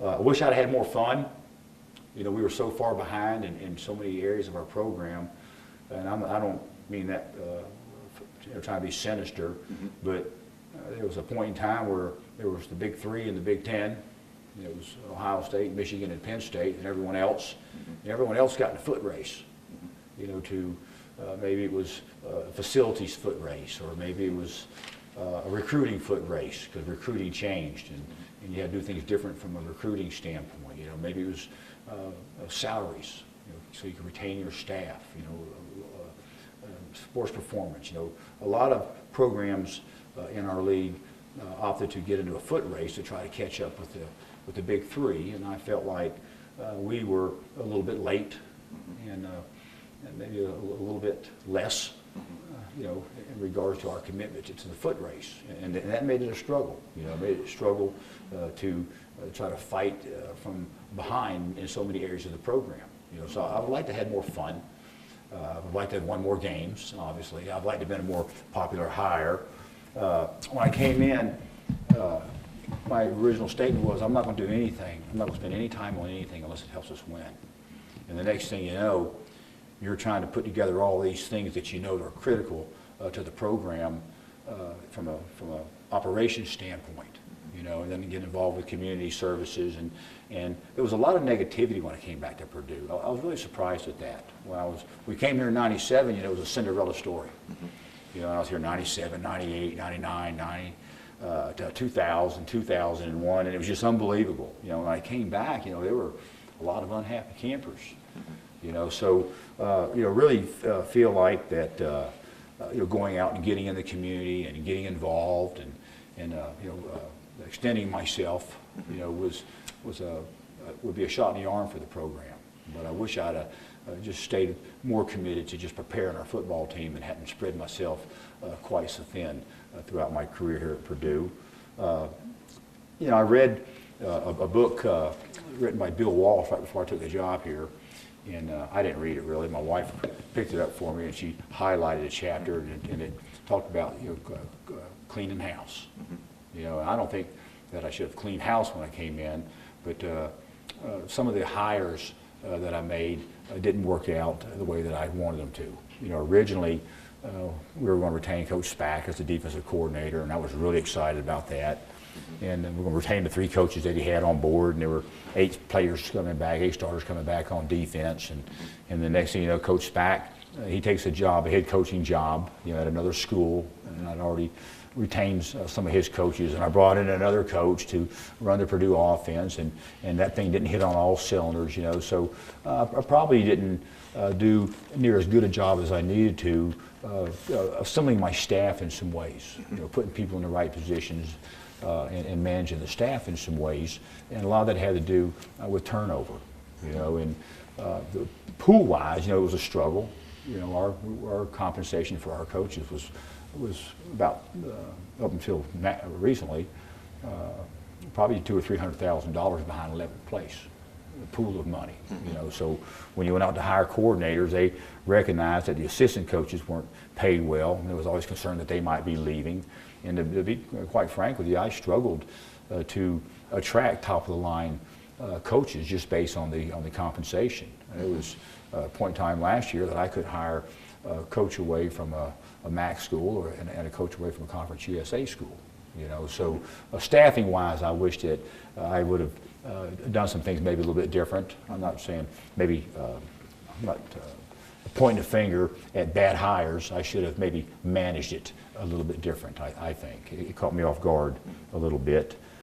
I wish I'd had more fun. You know, we were so far behind in so many areas of our program, and I don't mean that trying to be sinister, but there was a point in time where there was the Big Three and the Big Ten. It was Ohio State, Michigan, and Penn State, and everyone else. And everyone else got in a foot race. You know, to maybe it was a facilities foot race, or maybe it was a recruiting foot race, because recruiting changed, and you had to do things different from a recruiting standpoint. You know, maybe it was salaries, you know, so you could retain your staff. You know, sports performance. You know, a lot of programs in our league opted to get into a foot race to try to catch up with the Big Three, and I felt like we were a little bit late, and maybe a little bit less, you know, in regards to our commitment to the foot race, and that made it a struggle. You know, made it a struggle to try to fight from behind in so many areas of the program. You know, so I would like to have had more fun. I would like to have won more games, obviously. I'd like to have been a more popular hire. When I came in, my original statement was, I'm not going to do anything. I'm not going to spend any time on anything unless it helps us win. And the next thing you know, you're trying to put together all these things that you know are critical to the program from a operations standpoint. You know, and then get involved with community services, and there was a lot of negativity when I came back to Purdue. I was really surprised at that. We came here in '97, you know, it was a Cinderella story. You know, I was here in '97, '98, '99, 2000, 2001, and it was just unbelievable. You know, when I came back, you know, there were a lot of unhappy campers. You know, so you know, really feel like that. You know, going out and getting in the community and getting involved, and you know. Extending myself, you know, would be a shot in the arm for the program. But I wish I'd just stayed more committed to just preparing our football team and hadn't spread myself quite so thin throughout my career here at Purdue. You know, I read a book written by Bill Walsh right before I took the job here, and I didn't read it really. My wife picked it up for me, and she highlighted a chapter, and it talked about, you know, cleaning house. You know, I don't think that I should have cleaned house when I came in, but some of the hires that I made didn't work out the way that I wanted them to. You know, originally we were going to retain Coach Spack as the defensive coordinator, and I was really excited about that. And we're going to retain the 3 coaches that he had on board, and there were 8 players coming back, 8 starters coming back on defense. And the next thing you know, Coach Spack, he takes a head coaching job, you know, at another school, and I'd already retains some of his coaches, and I brought in another coach to run the Purdue offense, and that thing didn't hit on all cylinders, you know. So I probably didn't do near as good a job as I needed to assembling my staff in some ways, you know, putting people in the right positions and managing the staff in some ways, and a lot of that had to do with turnover, you know. And the pool-wise, you know, it was a struggle. You know, our compensation for our coaches was about up until recently probably $200,000 or $300,000 behind 11th place, a pool of money. You know, so when you went out to hire coordinators, they recognized that the assistant coaches weren't paid well, and there was always concern that they might be leaving. And to be quite frank with you, I struggled to attract top of the line coaches just based on the compensation. And it was a point in time last year that I could hire a coach away from a MAC school and a coach away from a Conference USA school. You know, so staffing wise, I wish that I would have done some things maybe a little bit different. I'm not saying maybe I'm not pointing a finger at bad hires. I should have maybe managed it a little bit different. I think it caught me off guard a little bit.